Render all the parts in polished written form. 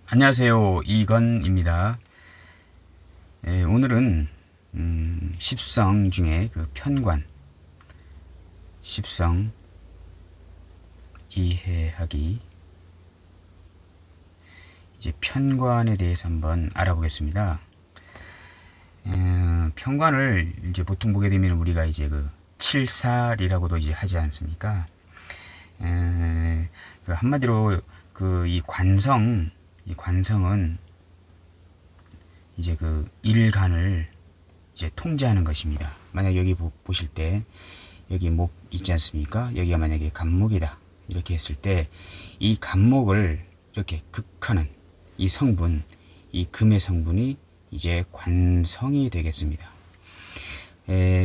안녕하세요. 이건입니다. 오늘은 십성 중에 그 편관, 십성 이해하기, 이제 편관에 대해서 한번 알아보겠습니다. 편관을 이제 보통 보게 되면 우리가 이제 그 칠살이라고도 이제 하지 않습니까? 그 한마디로 그 이 관성은 이제 그 일간을 이제 통제하는 것입니다. 만약 여기 보실 때 여기 목 있지 않습니까? 여기가 만약에 간목이다 이렇게 했을 때 이 간목을 이렇게 극하는 이 성분, 이 금의 성분이 이제 관성이 되겠습니다.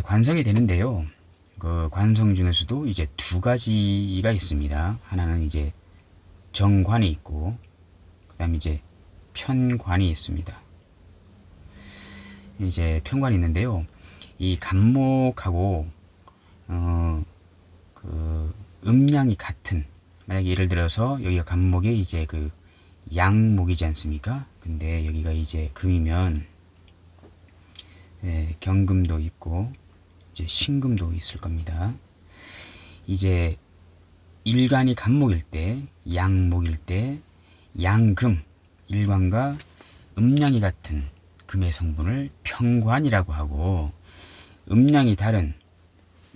관성이 되는데요. 그 관성 중에서도 이제 두 가지가 있습니다. 하나는 이제 정관이 있고, 그 다음에 이제 편관이 있습니다. 이제 편관이 있는데요. 이 간목하고, 그 음양이 같은, 만약에 예를 들어서 여기가 간목에 이제 그 양목이지 않습니까? 근데 여기가 이제 금이면, 경금도 있고, 이제 신금도 있을 겁니다. 이제 일간이 간목일 때, 양목일 때, 양금, 일간과 음양이 같은 금의 성분을 편관이라고 하고, 음양이 다른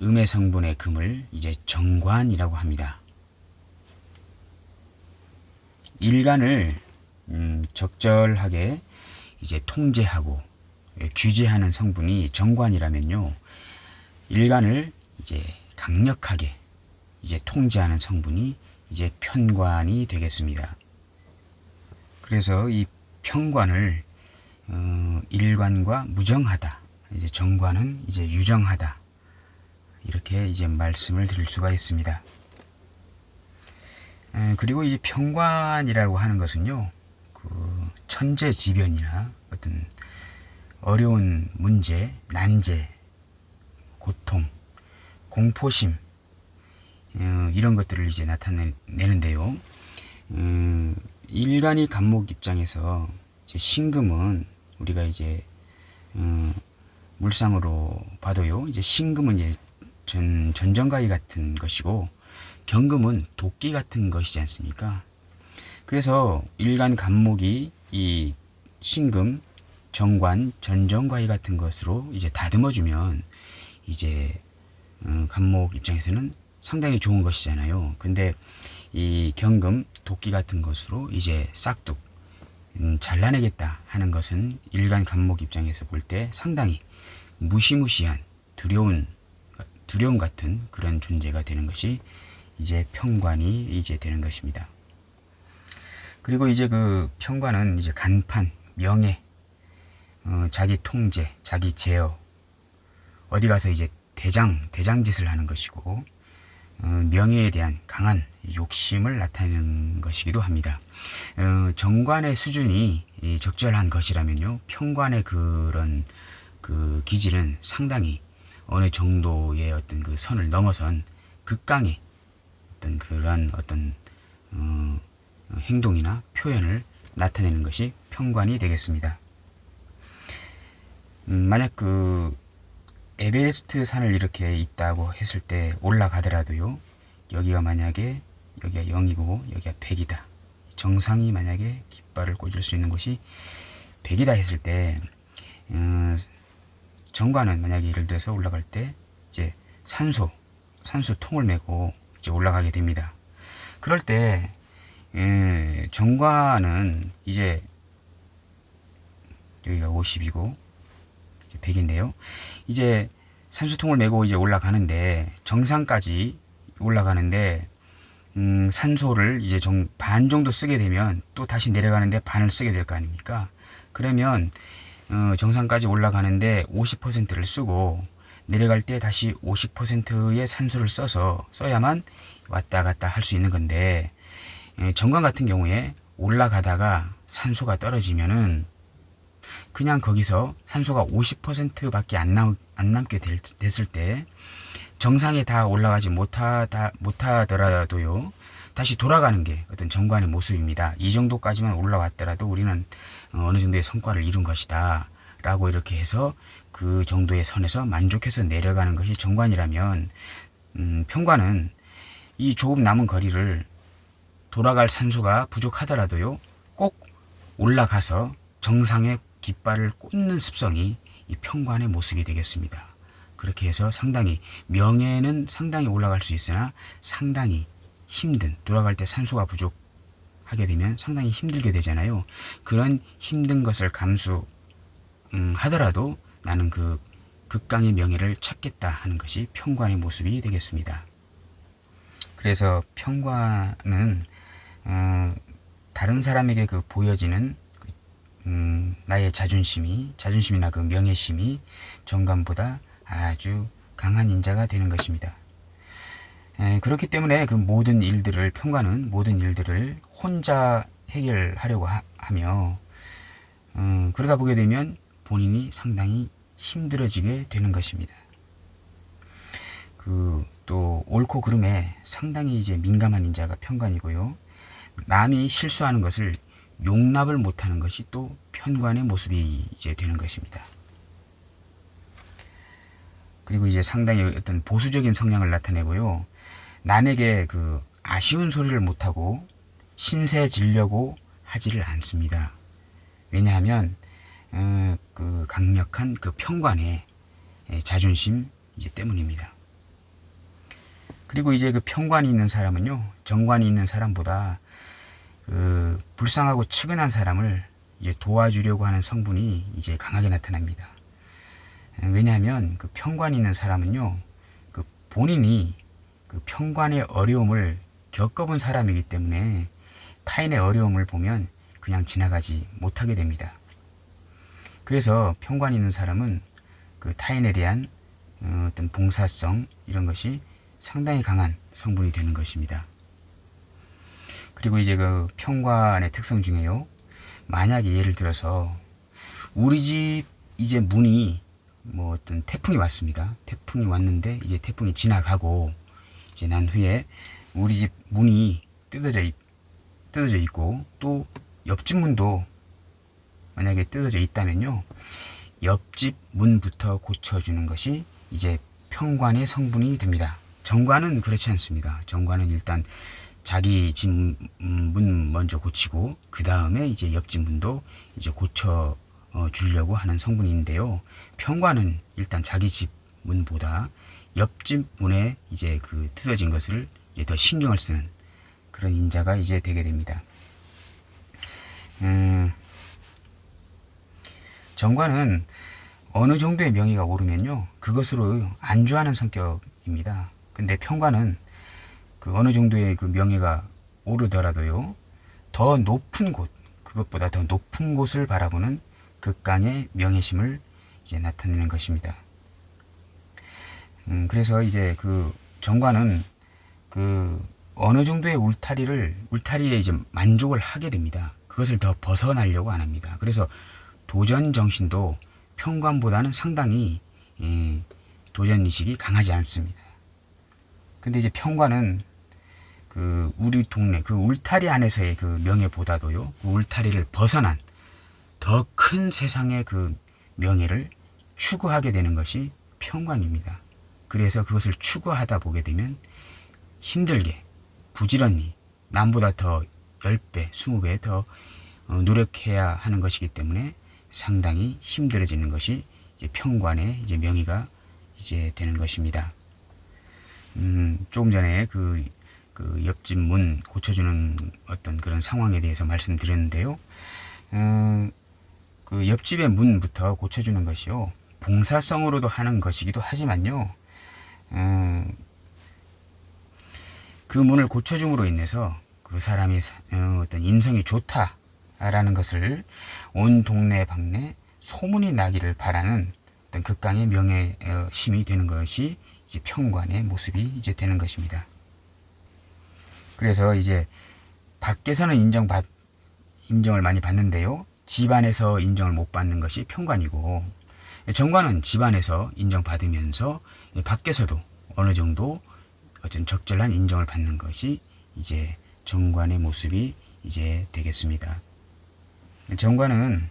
음의 성분의 금을 이제 정관이라고 합니다. 일간을 적절하게 이제 통제하고 규제하는 성분이 정관이라면요, 일간을 이제 강력하게 이제 통제하는 성분이 이제 편관이 되겠습니다. 그래서 이 편관을 일관과 무정하다, 이제 정관은 이제 유정하다, 이렇게 이제 말씀을 드릴 수가 있습니다. 그리고 이 편관이라고 하는 것은요, 그 천재지변이나 어떤 어려운 문제, 난제, 고통, 공포심, 이런 것들을 이제 나타내는데요. 일간이 간목 입장에서 이제 신금은 우리가 이제 물상으로 봐도요, 이제 신금은 이제 전정가위 같은 것이고, 경금은 도끼 같은 것이지 않습니까? 그래서 일간 간목이 이 신금, 정관, 전정가위 같은 것으로 이제 다듬어주면 이제 간목 입장에서는 상당히 좋은 것이잖아요. 근데 이 경금, 도끼 같은 것으로 이제 싹둑 잘라내겠다 하는 것은 일간 간목 입장에서 볼 때 상당히 무시무시한 두려움 같은 그런 존재가 되는 것이 이제 편관이 이제 되는 것입니다. 그리고 이제 그 편관은 이제 간판, 명예, 자기 통제, 자기 제어, 어디 가서 이제 대장짓을 하는 것이고, 명예에 대한 강한 욕심을 나타내는 것이기도 합니다. 정관의 수준이 적절한 것이라면요, 편관의 그런 그 기질은 상당히 어느 정도의 어떤 그 선을 넘어선 극강의 어떤 그런 어떤 행동이나 표현을 나타내는 것이 편관이 되겠습니다. 만약 그 에베레스트 산을 이렇게 있다고 했을 때 올라가더라도요, 여기가 만약에 여기가 0이고 여기가 100이다. 정상이 만약에 깃발을 꽂을 수 있는 곳이 100이다 했을 때, 정관은 만약에 예를 들어서 올라갈 때 이제 산소통을 메고 이제 올라가게 됩니다. 그럴 때 정관은 이제 여기가 50이고 100인데요. 이제 산소통을 메고 이제 올라가는데, 정상까지 올라가는데, 산소를 이제 반 정도 쓰게 되면 또 다시 내려가는데 반을 쓰게 될 거 아닙니까? 그러면, 정상까지 올라가는데 50%를 쓰고, 내려갈 때 다시 50%의 산소를 써야만 왔다 갔다 할 수 있는 건데, 정관 같은 경우에 올라가다가 산소가 떨어지면은 그냥 거기서 산소가 50%밖에 안 남게 됐을 때, 정상에 다 올라가지 못하더라도요, 다시 돌아가는 게 어떤 정관의 모습입니다. 이 정도까지만 올라왔더라도 우리는 어느 정도의 성과를 이룬 것이다 라고 이렇게 해서 그 정도의 선에서 만족해서 내려가는 것이 정관이라면, 편관은 이 조금 남은 거리를 돌아갈 산소가 부족하더라도요 꼭 올라가서 정상의 깃발을 꽂는 습성이 이 편관의 모습이 되겠습니다. 그렇게 해서 상당히 명예는 상당히 올라갈 수 있으나 상당히 힘든, 돌아갈 때 산소가 부족하게 되면 상당히 힘들게 되잖아요. 그런 힘든 것을 감수하더라도 나는 그 극강의 명예를 찾겠다 하는 것이 편관의 모습이 되겠습니다. 그래서 편관은 다른 사람에게 그 보여지는 나의 자존심이나 그 명예심이 정관보다 아주 강한 인자가 되는 것입니다. 그렇기 때문에 그 모든 일들을, 편관은 모든 일들을 혼자 해결하려고 하며 그러다 보게 되면 본인이 상당히 힘들어지게 되는 것입니다. 또 옳고 그름에 상당히 이제 민감한 인자가 편관이고요. 남이 실수하는 것을 용납을 못하는 것이 또 편관의 모습이 이제 되는 것입니다. 그리고 이제 상당히 어떤 보수적인 성향을 나타내고요. 남에게 그 아쉬운 소리를 못하고 신세지려고 하지를 않습니다. 왜냐하면 그 강력한 그 편관의 자존심 이제 때문입니다. 그리고 이제 그 편관이 있는 사람은요, 정관이 있는 사람보다 그 불쌍하고 측은한 사람을 이제 도와주려고 하는 성분이 이제 강하게 나타납니다. 왜냐하면 그 편관이 있는 사람은요, 그 본인이 그 편관의 어려움을 겪어본 사람이기 때문에 타인의 어려움을 보면 그냥 지나가지 못하게 됩니다. 그래서 편관이 있는 사람은 그 타인에 대한 어떤 봉사성 이런 것이 상당히 강한 성분이 되는 것입니다. 그리고 이제 그 편관의 특성 중에요. 만약에 예를 들어서 우리 집 이제 문이 뭐 어떤 태풍이 왔습니다. 태풍이 왔는데 이제 태풍이 지나가고 이제 난 후에 우리 집 문이 뜯어져 있고 또 옆집 문도 만약에 뜯어져 있다면요. 옆집 문부터 고쳐주는 것이 이제 편관의 성분이 됩니다. 정관은 그렇지 않습니다. 정관은 일단 자기 집 문 먼저 고치고 그 다음에 이제 옆집 문도 이제 고쳐 주려고 하는 성분인데요. 편관은 일단 자기 집 문보다 옆집 문에 이제 그 뜯어진 것을 이제 더 신경을 쓰는 그런 인자가 이제 되게 됩니다. 정관은 어느 정도의 명예가 오르면요, 그것으로 안주하는 성격입니다. 근데 편관은 그 어느 정도의 그 명예가 오르더라도요, 더 높은 곳, 그것보다 더 높은 곳을 바라보는 극강의 명예심을 이제 나타내는 것입니다. 그래서 이제 그 정관은 그 어느 정도의 울타리에 이제 만족을 하게 됩니다. 그것을 더 벗어나려고 안 합니다. 그래서 도전 정신도 편관보다는 상당히 도전 의식이 강하지 않습니다. 근데 이제 편관은 그 우리 동네 그 울타리 안에서의 그 명예보다도요, 그 울타리를 벗어난 더 큰 세상의 그 명예를 추구하게 되는 것이 편관입니다. 그래서 그것을 추구하다 보게 되면 힘들게 부지런히 남보다 더 10배, 20배 더 노력해야 하는 것이기 때문에 상당히 힘들어지는 것이 이제 편관의 이제 명의가 이제 되는 것입니다. 조금 전에 그 옆집 문 고쳐주는 어떤 그런 상황에 대해서 말씀드렸는데요. 그 옆집의 문부터 고쳐주는 것이요, 봉사성으로도 하는 것이기도 하지만요, 그 문을 고쳐줌으로 인해서 그 사람의 어떤 인성이 좋다라는 것을 온 동네 방네 소문이 나기를 바라는 어떤 극강의 명예심이 되는 것이 이제 편관의 모습이 이제 되는 것입니다. 그래서 이제 밖에서는 인정을 많이 받는데요, 집안에서 인정을 못 받는 것이 편관이고, 정관은 집안에서 인정받으면서 밖에서도 어느 정도 어떤 적절한 인정을 받는 것이 이제 정관의 모습이 이제 되겠습니다. 정관은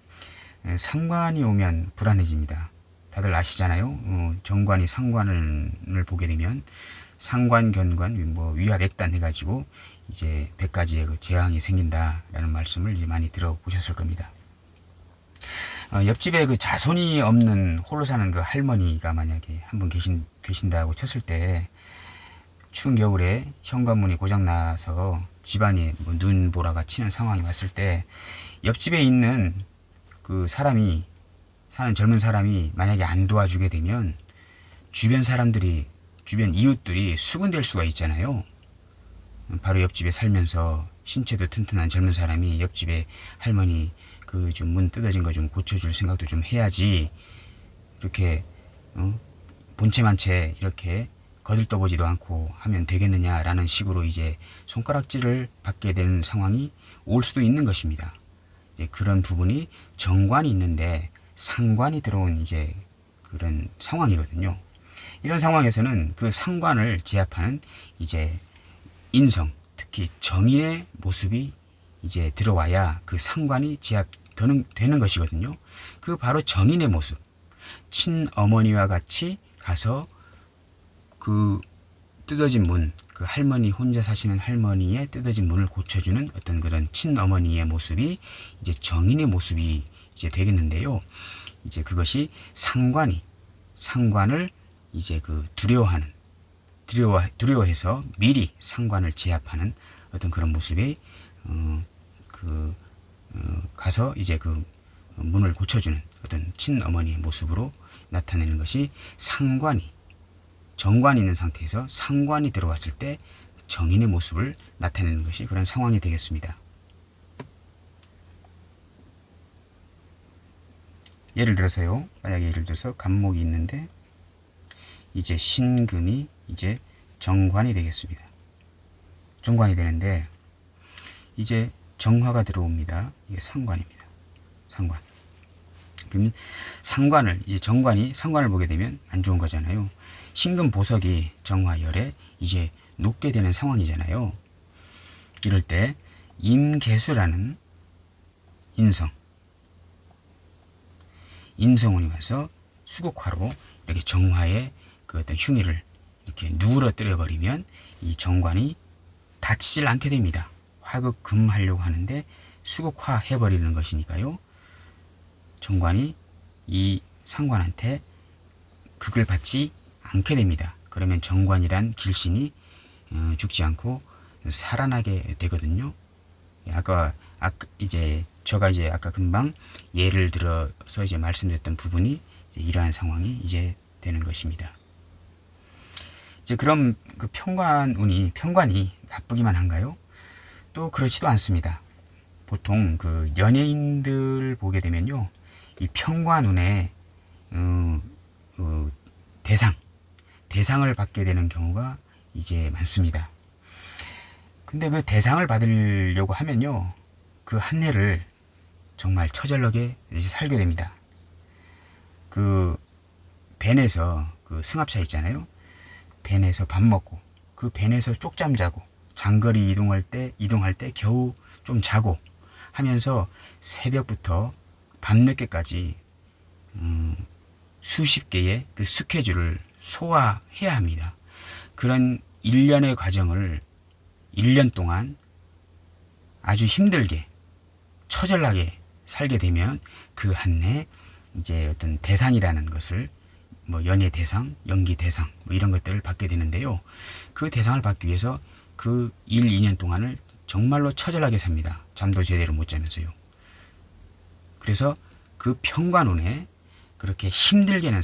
상관이 오면 불안해집니다. 다들 아시잖아요. 정관이 상관을 보게 되면 상관, 견관, 뭐 위합, 액단 해가지고 이제 100가지의 그 재앙이 생긴다라는 말씀을 이제 많이 들어보셨을 겁니다. 옆집에 그 자손이 없는 홀로 사는 그 할머니가 만약에 한 분 계신다고 쳤을 때 추운 겨울에 현관문이 고장나서 집안이 뭐 눈보라가 치는 상황이 왔을 때 옆집에 있는 그 사람이 사는 젊은 사람이 만약에 안 도와주게 되면 주변 사람들이 주변 이웃들이 수군될 수가 있잖아요. 바로 옆집에 살면서 신체도 튼튼한 젊은 사람이 옆집에 할머니 그 좀 문 뜯어진 거 좀 고쳐줄 생각도 좀 해야지 이렇게 본체만 채 이렇게 거들떠보지도 않고 하면 되겠느냐라는 식으로 이제 손가락질을 받게 되는 상황이 올 수도 있는 것입니다. 이제 그런 부분이 정관이 있는데 상관이 들어온 이제 그런 상황이거든요. 이런 상황에서는 그 상관을 제압하는 이제 인성, 특히 정인의 모습이 이제 들어와야 그 상관이 제압되는 것이거든요. 그 바로 정인의 모습. 친어머니와 같이 가서 그 뜯어진 문, 그 할머니 혼자 사시는 할머니의 뜯어진 문을 고쳐주는 어떤 그런 친어머니의 모습이 이제 정인의 모습이 이제 되겠는데요. 이제 그것이 상관을 이제 그 두려워해서 미리 상관을 제압하는 어떤 그런 모습이 가서 이제 그 문을 고쳐주는 어떤 친어머니의 모습으로 나타내는 것이 정관이 있는 상태에서 상관이 들어왔을 때 정인의 모습을 나타내는 것이 그런 상황이 되겠습니다. 만약에 예를 들어서 간목이 있는데 이제 신금이 이제 정관이 되겠습니다. 정관이 되는데 이제 정화가 들어옵니다. 이게 상관입니다. 상관. 그러면 이제 정관이 상관을 보게 되면 안 좋은 거잖아요. 신금 보석이 정화열에 이제 녹게 되는 상황이잖아요. 이럴 때 임계수라는 인성운이 와서 수국화로 이렇게 정화의 그 어떤 흉의를 이렇게 누그러뜨려 버리면 이 정관이 다치질 않게 됩니다. 화극금하려고 하는데 수국화 해버리는 것이니까요. 정관이 이 상관한테 극을 받지 않게 됩니다. 그러면 정관이란 길신이 죽지 않고 살아나게 되거든요. 아까 금방 예를 들어서 이제 말씀드렸던 부분이 이제 이러한 상황이 이제 되는 것입니다. 이제 그럼 그 편관이 나쁘기만 한가요? 또 그렇지도 않습니다. 보통 그 연예인들 보게 되면요, 이 편관운에 대상을 받게 되는 경우가 이제 많습니다. 근데 그 대상을 받으려고 하면요, 그 한 해를 정말 처절하게 이제 살게 됩니다. 그 벤에서 그 승합차 있잖아요. 벤에서 밥 먹고 그 벤에서 쪽잠 자고 장거리 이동할 때 겨우 좀 자고 하면서 새벽부터 밤늦게까지 수십 개의 그 스케줄을 소화해야 합니다. 그런 일련의 과정을 1년 동안 아주 힘들게 처절하게 살게 되면 그 한 해 이제 어떤 대상이라는 것을 뭐 연예 대상, 연기 대상 뭐 이런 것들을 받게 되는데요. 그 대상을 받기 위해서 그 1, 2년 동안을 정말로 처절하게 삽니다. 잠도 제대로 못 자면서요. 그래서 그 편관운에 그렇게 힘들게는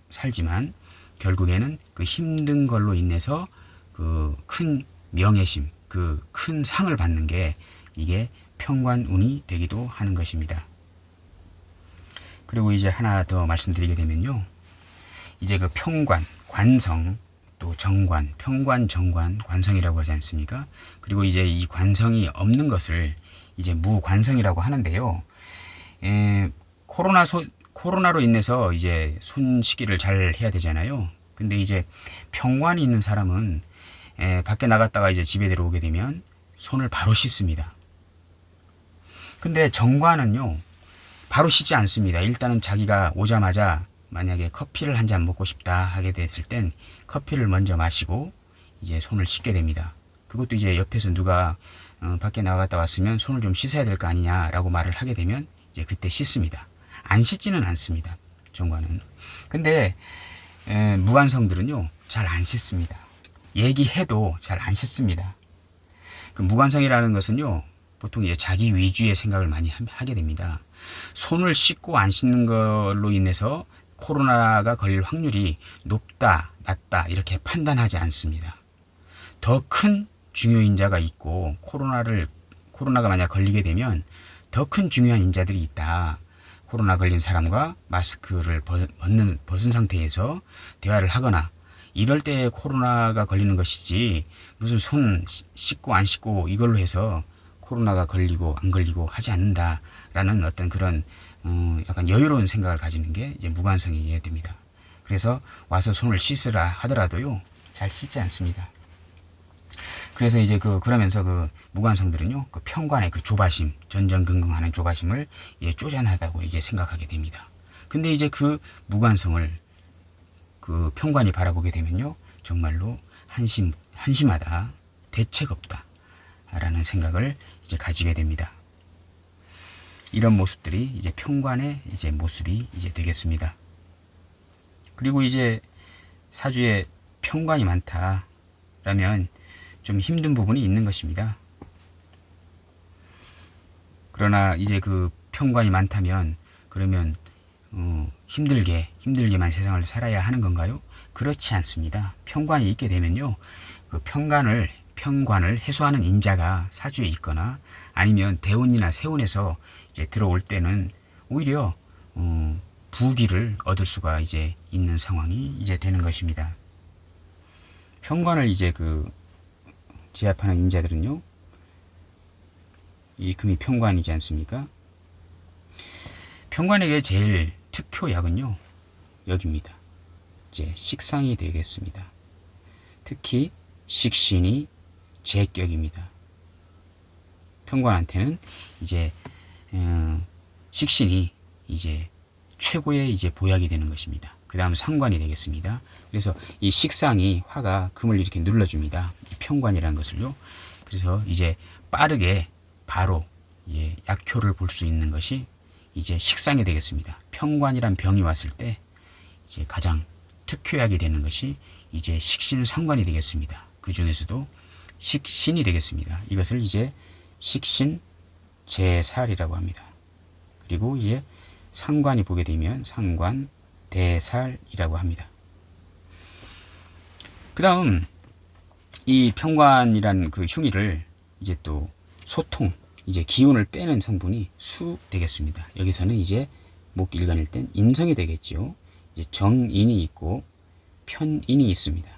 살지만 결국에는 그 힘든 걸로 인해서 그 큰 명예심, 그 큰 상을 받는 게 이게 편관운이 되기도 하는 것입니다. 그리고 이제 하나 더 말씀드리게 되면요. 이제 그 편관, 관성, 또 정관, 편관, 정관, 관성이라고 하지 않습니까? 그리고 이제 이 관성이 없는 것을 이제 무관성이라고 하는데요. 코로나로 인해서 이제 손쉽기를 잘 해야 되잖아요. 근데 이제 편관이 있는 사람은 밖에 나갔다가 이제 집에 들어오게 되면 손을 바로 씻습니다. 근데 정관은요, 바로 씻지 않습니다. 일단은 자기가 오자마자 만약에 커피를 한 잔 먹고 싶다 하게 됐을 땐 커피를 먼저 마시고 이제 손을 씻게 됩니다. 그것도 이제 옆에서 누가 밖에 나갔다 왔으면 손을 좀 씻어야 될 거 아니냐라고 말을 하게 되면 이제 그때 씻습니다. 안 씻지는 않습니다. 정관은. 근데 무관성들은요, 잘 안 씻습니다. 얘기해도 잘 안 씻습니다. 그 무관성이라는 것은요, 보통 이제 자기 위주의 생각을 많이 하게 됩니다. 손을 씻고 안 씻는 걸로 인해서 코로나가 걸릴 확률이 높다, 낮다 이렇게 판단하지 않습니다. 더 큰 중요 인자가 있고 코로나가 만약 걸리게 되면 더 큰 중요한 인자들이 있다. 코로나 걸린 사람과 마스크를 벗은 상태에서 대화를 하거나 이럴 때 코로나가 걸리는 것이지 무슨 손 씻고 안 씻고 이걸로 해서 코로나가 걸리고 안 걸리고 하지 않는다라는 어떤 그런 약간 여유로운 생각을 가지는 게 이제 무관성이어야 됩니다. 그래서 와서 손을 씻으라 하더라도요, 잘 씻지 않습니다. 그래서 이제 그러면서 그 무관성들은요, 그 편관의 그 조바심, 전전긍긍하는 조바심을 쪼잔하다고 이제 생각하게 됩니다. 근데 이제 그 무관성을 그 편관이 바라보게 되면요, 정말로 한심하다, 대책 없다 라는 생각을 이제 가지게 됩니다. 이런 모습들이 이제 편관의 이제 모습이 이제 되겠습니다. 그리고 이제 사주에 편관이 많다라면 좀 힘든 부분이 있는 것입니다. 그러나 이제 그 편관이 많다면 그러면 힘들게만 세상을 살아야 하는 건가요? 그렇지 않습니다. 편관이 있게 되면요, 그 편관을 해소하는 인자가 사주에 있거나 아니면 대운이나 세운에서 이제 들어올 때는 오히려 부귀를 얻을 수가 이제 있는 상황이 이제 되는 것입니다. 편관을 이제 제압하는 인자들은요, 이 금이 편관이지 않습니까? 편관에게 제일 특효약은요, 여기입니다. 이제 식상이 되겠습니다. 특히 식신이 제격입니다. 편관한테는 이제 식신이 이제 최고의 이제 보약이 되는 것입니다. 그 다음 상관이 되겠습니다. 그래서 이 식상이 화가 금을 이렇게 눌러줍니다. 이 편관이라는 것을요. 그래서 이제 빠르게 바로 약효를 볼 수 있는 것이 이제 식상이 되겠습니다. 편관이란 병이 왔을 때 이제 가장 특효약이 되는 것이 이제 식신상관이 되겠습니다. 그 중에서도 식신이 되겠습니다. 이것을 이제 식신제살이라고 합니다. 그리고 이제 상관이 보게 되면 상관대살이라고 합니다. 그 다음 이 편관이란 그 흉의를 이제 또 소통, 이제 기운을 빼는 성분이 수 되겠습니다. 여기서는 이제 목일간일 땐 인성이 되겠죠. 이제 정인이 있고 편인이 있습니다.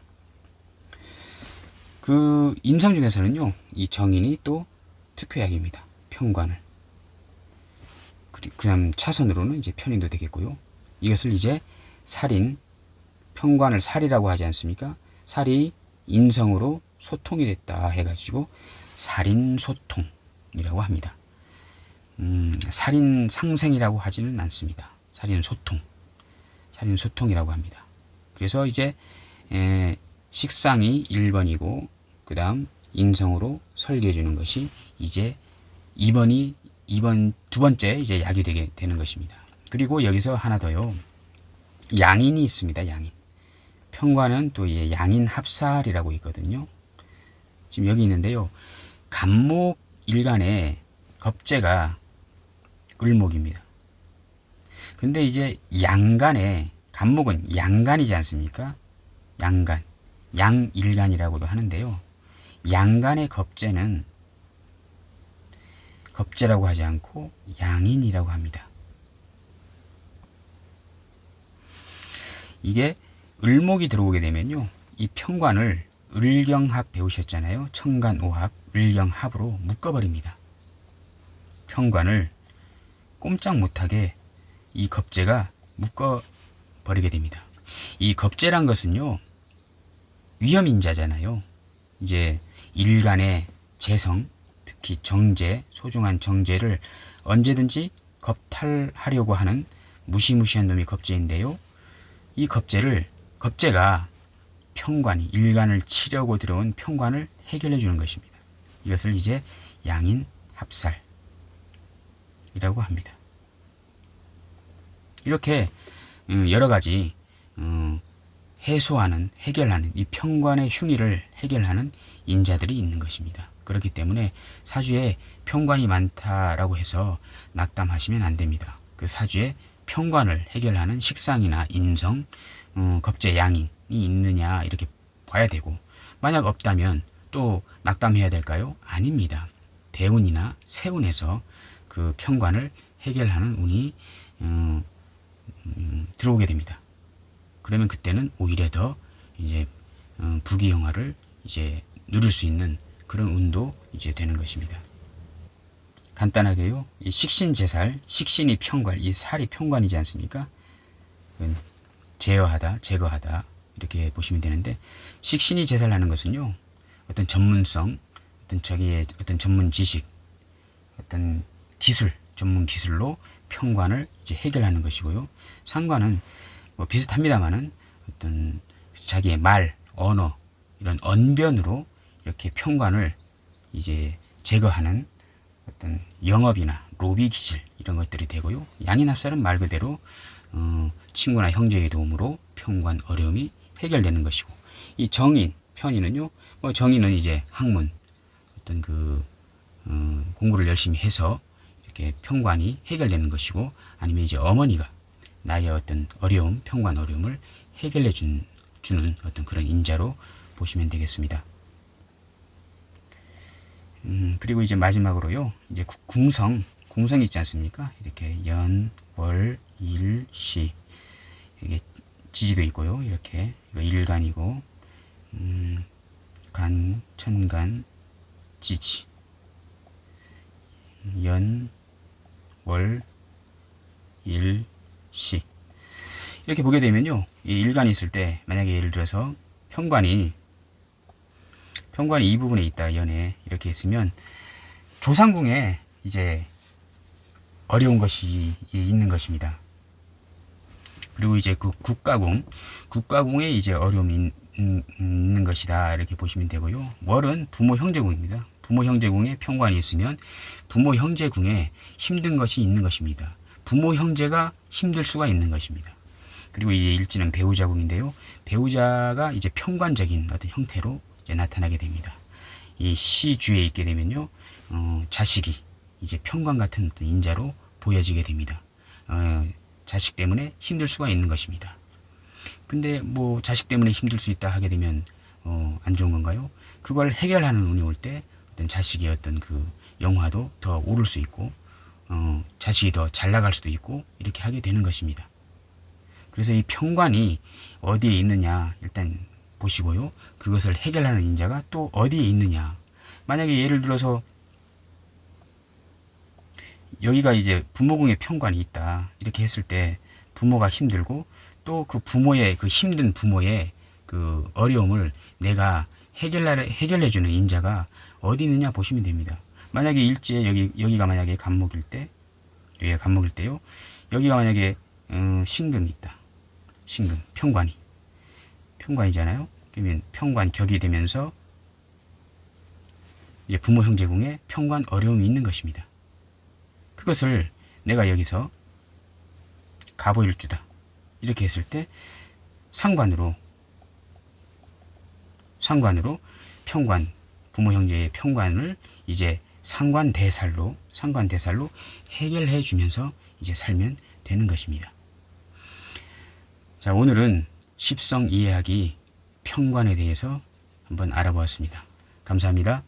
그 인성 중에서는요, 이 정인이 또 특효약입니다. 편관을. 그 다음 차선으로는 이제 편인도 되겠고요. 이것을 이제 살인, 편관을 살이라고 하지 않습니까? 살이 인성으로 소통이 됐다 해가지고 살인소통이라고 합니다. 살인상생이라고 하지는 않습니다. 살인소통이라고 합니다. 그래서 이제 식상이 1번이고 그 다음 인성으로 설계해 주는 것이 이제 2번이 두 번째 이제 약이 되는 것입니다. 그리고 여기서 하나 더요. 양인이 있습니다. 양인. 편관은 또 양인 합살이라고 있거든요. 지금 여기 있는데요. 간목 일간의 겁재가 을목입니다. 근데 이제 양간에, 간목은 양간이지 않습니까? 양간, 양일간이라고도 하는데요. 양간의 겁재는 겁재라고 하지 않고 양인이라고 합니다. 이게 을목이 들어오게 되면요, 이 편관을 을경합 배우셨잖아요. 청간오합, 을경합으로 묶어버립니다. 편관을 꼼짝 못하게 이 겁재가 묶어버리게 됩니다. 이 겁재란 것은요, 위험인자잖아요. 이제 일간에 재성, 특히 정제, 소중한 정제를 언제든지 겁탈하려고 하는 무시무시한 놈이 겁제인데요. 이 겁제가 평관이 일간을 치려고 들어온 평관을 해결해 주는 것입니다. 이것을 이제 양인 합살이라고 합니다. 이렇게 여러 가지 해소하는, 해결하는 이 평관의 흉의를 해결하는 인자들이 있는 것입니다. 그렇기 때문에 사주에 평관이 많다라고 해서 낙담하시면 안 됩니다. 그 사주에 평관을 해결하는 식상이나 인성, 겁제 양인이 있느냐 이렇게 봐야 되고, 만약 없다면 또 낙담해야 될까요? 아닙니다. 대운이나 세운에서 그 평관을 해결하는 운이 들어오게 됩니다. 그러면 그때는 오히려 더 이제 부귀영화를 이제 누릴 수 있는 그런 운도 이제 되는 것입니다. 간단하게요, 이 식신제살, 식신이 평관, 이 살이 평관이지 않습니까? 제어하다, 제거하다 이렇게 보시면 되는데, 식신이 제살하는 것은요, 어떤 전문성, 어떤 자기의 어떤 전문 지식, 어떤 기술, 전문 기술로 평관을 이제 해결하는 것이고요. 상관은 뭐 비슷합니다만은 어떤 자기의 말, 언어, 이런 언변으로 이렇게 평관을 이제 제거하는 어떤 영업이나 로비 기질 이런 것들이 되고요. 양인합살은 말 그대로 친구나 형제의 도움으로 평관 어려움이 해결되는 것이고, 이 정인 편인은요, 뭐 정인은 이제 학문, 어떤 그 공부를 열심히 해서 이렇게 평관이 해결되는 것이고, 아니면 이제 어머니가 나의 어떤 어려움, 평관 어려움을 해결해 주는 어떤 그런 인자로 보시면 되겠습니다. 그리고 이제 마지막으로요, 이제 궁성이 있지 않습니까? 이렇게 연, 월, 일, 시. 이게 지지도 있고요. 이렇게 일간이고, 간, 천간, 지지. 연, 월, 일, 시. 이렇게 보게 되면요, 이 일간이 있을 때, 만약에 예를 들어서 평관이 이 부분에 있다, 연에 이렇게 있으면 조상궁에 이제 어려운 것이 있는 것입니다. 그리고 이제 그 국가궁에 이제 어려움이 있는 것이다, 이렇게 보시면 되고요. 월은 부모 형제궁입니다. 부모 형제궁에 평관이 있으면 부모 형제궁에 힘든 것이 있는 것입니다. 부모 형제가 힘들 수가 있는 것입니다. 그리고 이제 일지는 배우자궁인데요. 배우자가 이제 평관적인 어떤 형태로 이제 나타나게 됩니다. 이 시주에 있게 되면요, 자식이 이제 평관 같은 어떤 인자로 보여지게 됩니다. 자식 때문에 힘들 수가 있는 것입니다. 근데 뭐 자식 때문에 힘들 수 있다 하게 되면 안 좋은 건가요? 그걸 해결하는 운이 올 때 어떤 자식의 어떤 그 영화도 더 오를 수 있고, 자식이 더 잘 나갈 수도 있고, 이렇게 하게 되는 것입니다. 그래서 이 평관이 어디에 있느냐 일단 보시고요. 그것을 해결하는 인자가 또 어디에 있느냐. 만약에 예를 들어서 여기가 이제 부모궁에 평관이 있다, 이렇게 했을 때 부모가 힘들고, 또 그 부모의 그 힘든 부모의 그 어려움을 내가 해결해주는 인자가 어디 있느냐 보시면 됩니다. 만약에 일지에 여기가 만약에 간목일 때요, 여기가 만약에 신금이 있다. 신금, 평관이잖아요. 그러면 평관 격이 되면서 이제 부모 형제궁에 평관 어려움이 있는 것입니다. 그것을 내가 여기서 가보일주다 이렇게 했을 때 상관으로 평관, 부모 형제의 평관을 이제 상관대살로 해결해 주면서 이제 살면 되는 것입니다. 자, 오늘은 십성 이해하기 평관에 대해서 한번 알아보았습니다. 감사합니다.